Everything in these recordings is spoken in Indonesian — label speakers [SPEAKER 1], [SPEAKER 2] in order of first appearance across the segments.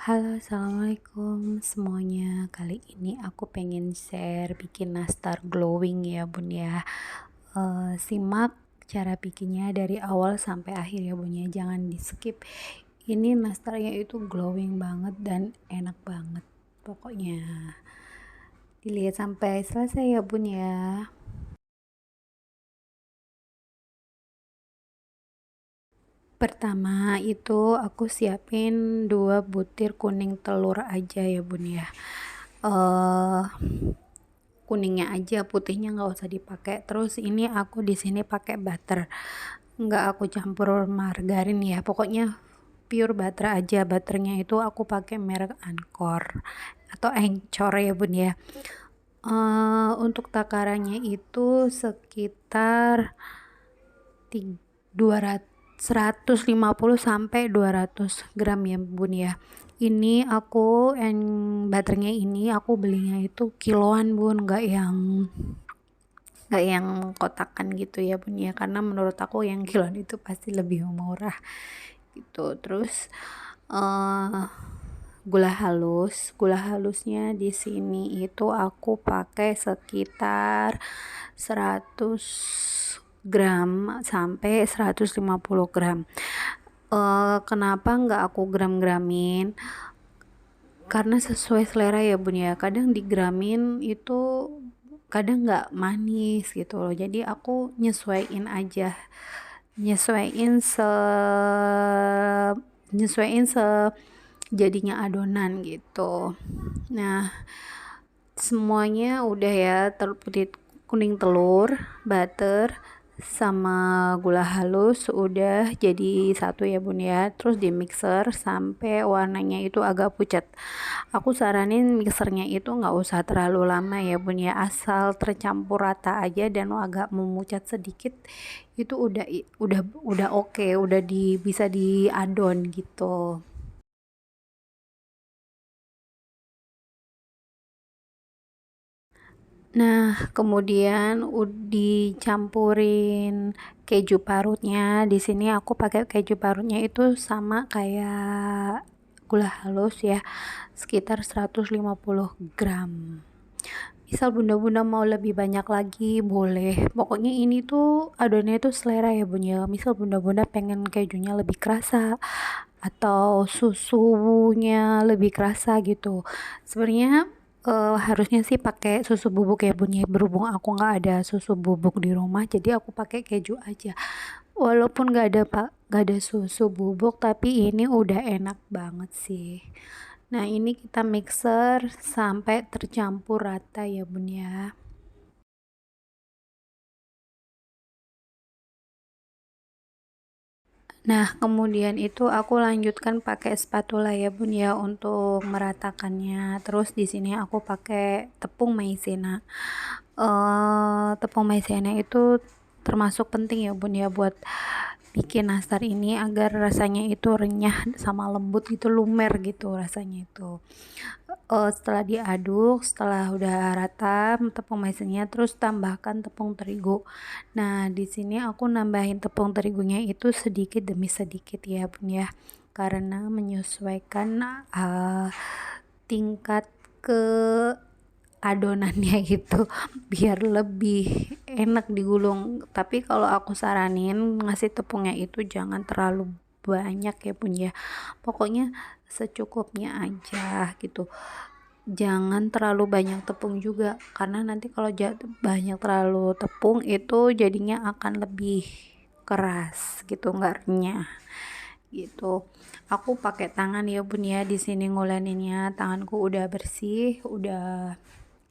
[SPEAKER 1] Halo, assalamualaikum semuanya. Kali ini aku pengen share bikin nastar glowing ya bun ya. Simak cara bikinnya dari awal sampai akhir ya bun ya. Jangan di skip. Ini nastarnya itu glowing banget dan enak banget. Pokoknya dilihat sampai selesai ya bun ya. Pertama itu aku siapin 2 butir kuning telur aja ya bun ya. eh Kuningnya aja, putihnya nggak usah dipakai. Terus ini aku di sini pakai butter, nggak aku campur margarin ya, pokoknya pure butter aja. Butternya itu aku pakai merek Ancor atau Encor ya bun ya. Untuk takarannya itu sekitar 200 150 sampai 200 gram ya bun ya. Ini aku butternya ini aku belinya itu kiloan bun, nggak yang kotakan gitu ya bun ya, karena menurut aku yang kiloan itu pasti lebih murah gitu. Terus eh gula halusnya di sini itu aku pakai sekitar 100 gram sampai 150 gram. Kenapa nggak aku gram-gramin? Karena sesuai selera ya bun ya, kadang digramin itu kadang nggak manis gitu loh, jadi aku nyesuaiin aja, nyesuaiin se nyesuaiin se jadinya adonan gitu. Nah, semuanya udah ya, putih kuning telur, butter, sama gula halus udah jadi satu ya bun ya. Terus di mixer sampai warnanya itu agak pucat. Aku saranin mixernya itu nggak usah terlalu lama ya bun ya, asal tercampur rata aja dan agak memucat sedikit itu udah oke, udah bisa diadon gitu. Nah, kemudian dicampurin keju parutnya. Di sini aku pakai keju parutnya itu sama kayak gula halus ya, sekitar 150 gram. Misal bunda-bunda mau lebih banyak lagi boleh. Pokoknya ini tuh adonannya tuh selera ya bun ya. Misal bunda-bunda pengen kejunya lebih kerasa atau susunya lebih kerasa gitu. Sebenarnya harusnya sih pakai susu bubuk ya bun ya. Berhubung aku nggak ada susu bubuk di rumah, jadi aku pakai keju aja. Walaupun nggak ada susu bubuk, tapi ini udah enak banget sih. Nah, ini kita mixer sampai tercampur rata ya bun ya. Nah, kemudian itu aku lanjutkan pakai spatula ya bun ya untuk meratakannya. Terus di sini aku pakai tepung maizena. Tepung maizena itu termasuk penting ya bun ya buat bikin nastar ini agar rasanya itu renyah sama lembut gitu, lumer gitu rasanya itu. Setelah diaduk, setelah udah rata tepung maizennya, terus tambahkan tepung terigu. Nah, di sini aku nambahin tepung terigunya itu sedikit demi sedikit ya bun ya, karena menyesuaikan tingkat ke adonannya gitu biar lebih enak digulung. Tapi kalau aku saranin ngasih tepungnya itu jangan terlalu banyak ya bun ya, pokoknya secukupnya aja gitu. Jangan terlalu banyak tepung juga, karena nanti kalau banyak terlalu tepung itu jadinya akan lebih keras gitu, nggak renyah gitu. Aku pakai tangan ya bun ya, di sini nguleninnya tanganku udah bersih,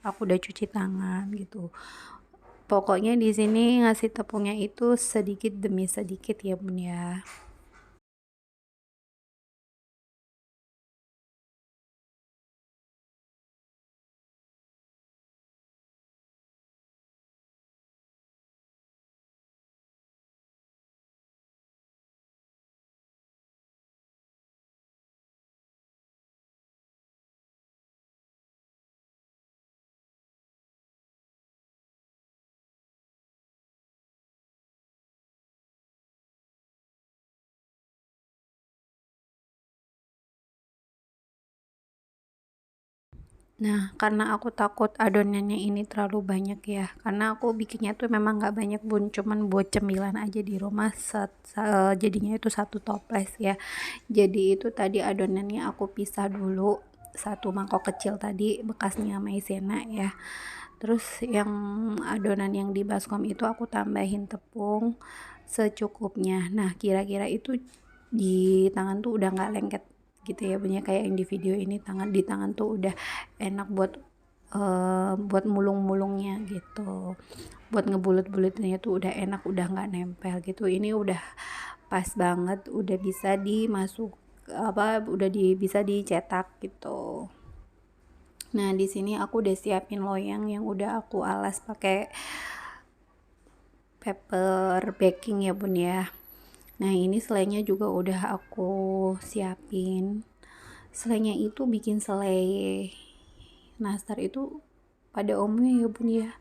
[SPEAKER 1] aku udah cuci tangan gitu. Pokoknya di sini ngasih tepungnya itu sedikit demi sedikit ya bun ya. Nah, karena aku takut adonannya ini terlalu banyak ya, karena aku bikinnya tuh memang nggak banyak bun, cuman buat cemilan aja di rumah, jadinya itu satu toples ya. Jadi itu tadi adonannya aku pisah dulu, satu mangkok kecil tadi bekasnya maizena ya. Terus yang adonan yang di baskom itu aku tambahin tepung secukupnya. Nah, kira-kira itu di tangan tuh udah nggak lengket gitu ya, punya kayak yang di video ini, di tangan tuh udah enak buat mulung-mulungnya gitu, buat ngebulet-buletinnya tuh udah enak, udah nggak nempel gitu. Ini udah pas banget, udah bisa dimasuk bisa dicetak gitu. Nah, di sini aku udah siapin loyang yang udah aku alas pakai paper baking ya bun ya. Nah, ini selainya juga udah aku siapin. Selainya itu bikin selai nastar itu pada umumnya ya bun ya,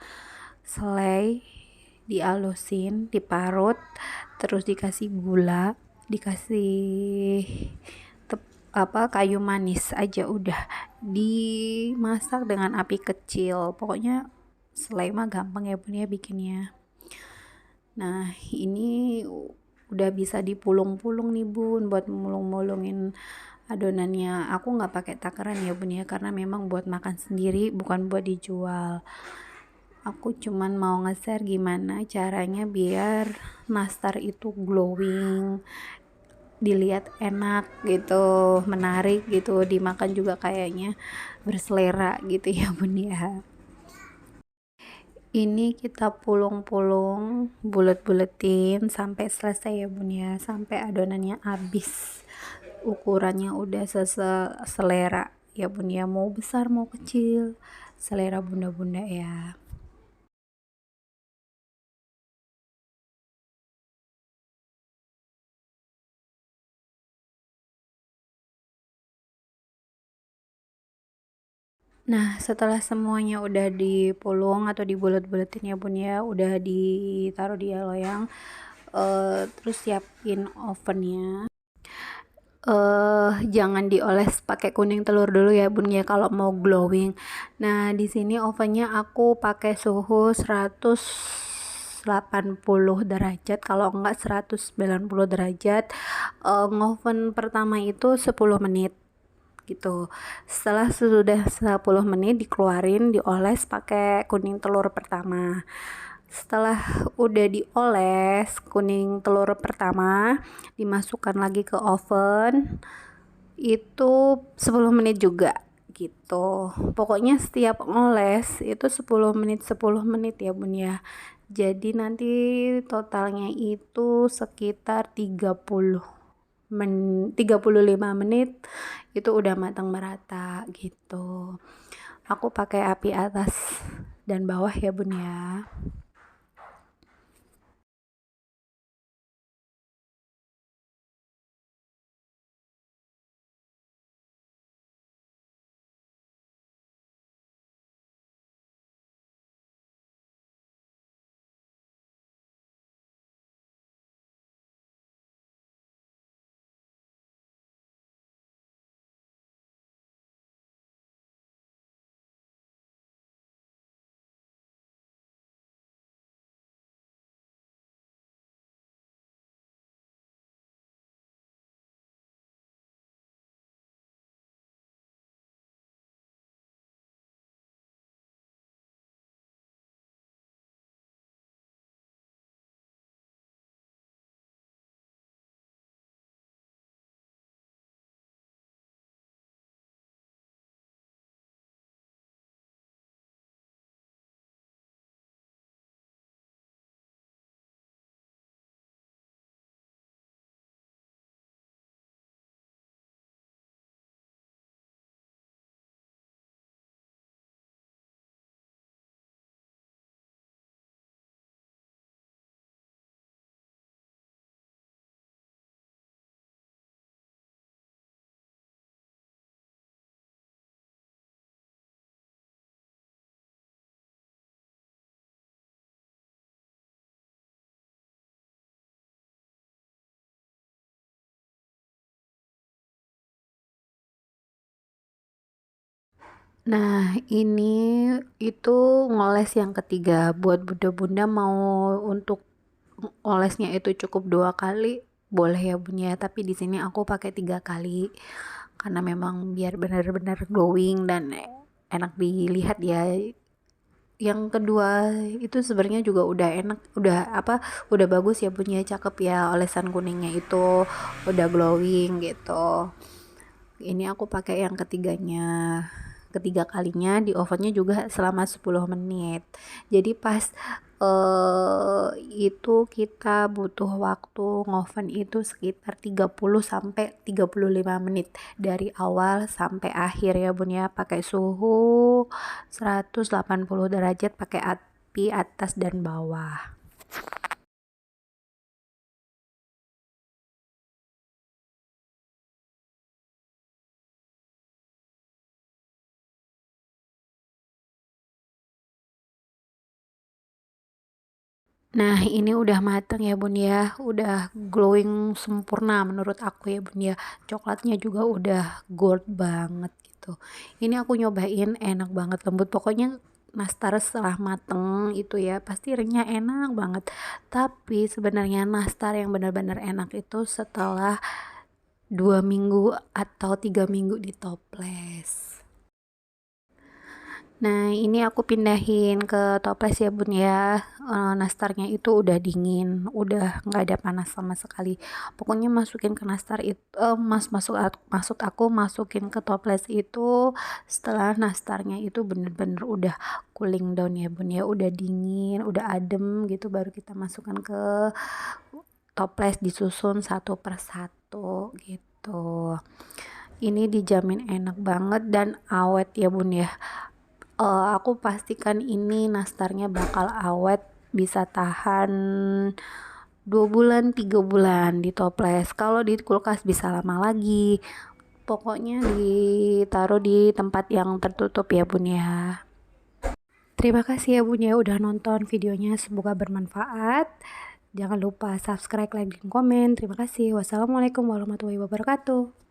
[SPEAKER 1] selai dialusin, diparut, terus dikasih gula, dikasih kayu manis aja, udah dimasak dengan api kecil. Pokoknya selai mah gampang ya bun ya bikinnya. Nah, ini udah bisa dipulung-pulung nih bun, buat mulung-mulungin adonannya. Aku nggak pakai takaran ya bun ya, karena memang buat makan sendiri, bukan buat dijual. Aku cuman mau nge-share gimana caranya biar nastar itu glowing, dilihat enak gitu, menarik gitu, dimakan juga kayaknya berselera gitu ya bun ya. Ini kita pulung-pulung, bulet-buletin sampai selesai ya bun ya, sampai adonannya habis, ukurannya udah selera ya bun ya, mau besar mau kecil, selera bunda-bunda ya. Nah, setelah semuanya udah dipulung atau dibulet-buletin ya bun ya, udah ditaruh di loyang, terus siapin ovennya. Jangan dioles pakai kuning telur dulu ya bun ya kalau mau glowing. Nah, di sini ovennya aku pakai suhu 180 derajat, kalau enggak 190 derajat. Ngoven pertama itu 10 menit gitu. Setelah sudah 10 menit dikeluarin, dioles pakai kuning telur pertama. Setelah udah dioles kuning telur pertama, dimasukkan lagi ke oven itu 10 menit juga gitu. Pokoknya setiap oles itu 10 menit ya bun ya. Jadi nanti totalnya itu sekitar 35 menit itu udah matang merata gitu. Aku pakai api atas dan bawah ya bun ya. Nah, ini itu ngoles yang ketiga. Buat bunda-bunda mau untuk olesnya itu cukup 2 kali, boleh ya Bun ya, tapi di sini aku pakai 3 kali. Karena memang biar benar-benar glowing dan enak dilihat ya. Yang kedua itu sebenarnya juga udah enak, udah bagus ya Bun ya, cakep ya, olesan kuningnya itu udah glowing gitu. Ini aku pakai yang ketiganya, ketiga kalinya di ovennya juga selama 10 menit. Jadi pas itu kita butuh waktu ngoven itu sekitar 30 sampai 35 menit dari awal sampai akhir ya Bun ya, pakai suhu 180 derajat, pakai api atas dan bawah. Nah, ini udah mateng ya Bun ya, udah glowing sempurna menurut aku ya Bun ya. Coklatnya juga udah gold banget gitu. Ini aku nyobain, enak banget, lembut. Pokoknya nastar setelah mateng itu ya pasti renyah, enak banget. Tapi sebenarnya nastar yang benar-benar enak itu setelah 2 minggu atau 3 minggu di toples. Nah, ini aku pindahin ke toples ya Bun ya. Nastarnya itu udah dingin, udah nggak ada panas sama sekali. Pokoknya masukin ke nastar itu, maksud aku masukin ke toples itu setelah nastarnya itu bener-bener udah cooling down ya Bun ya, udah dingin, udah adem gitu, baru kita masukkan ke toples, disusun satu persatu gitu. Ini dijamin enak banget dan awet ya Bun ya. Aku pastikan ini nastarnya bakal awet, bisa tahan 2 bulan 3 bulan di toples. Kalau di kulkas bisa lama lagi. Pokoknya ditaruh di tempat yang tertutup ya Bun ya. Terima kasih ya Bun ya udah nonton videonya, semoga bermanfaat. Jangan lupa subscribe, like, dan komen. Terima kasih. Wassalamualaikum warahmatullahi wabarakatuh.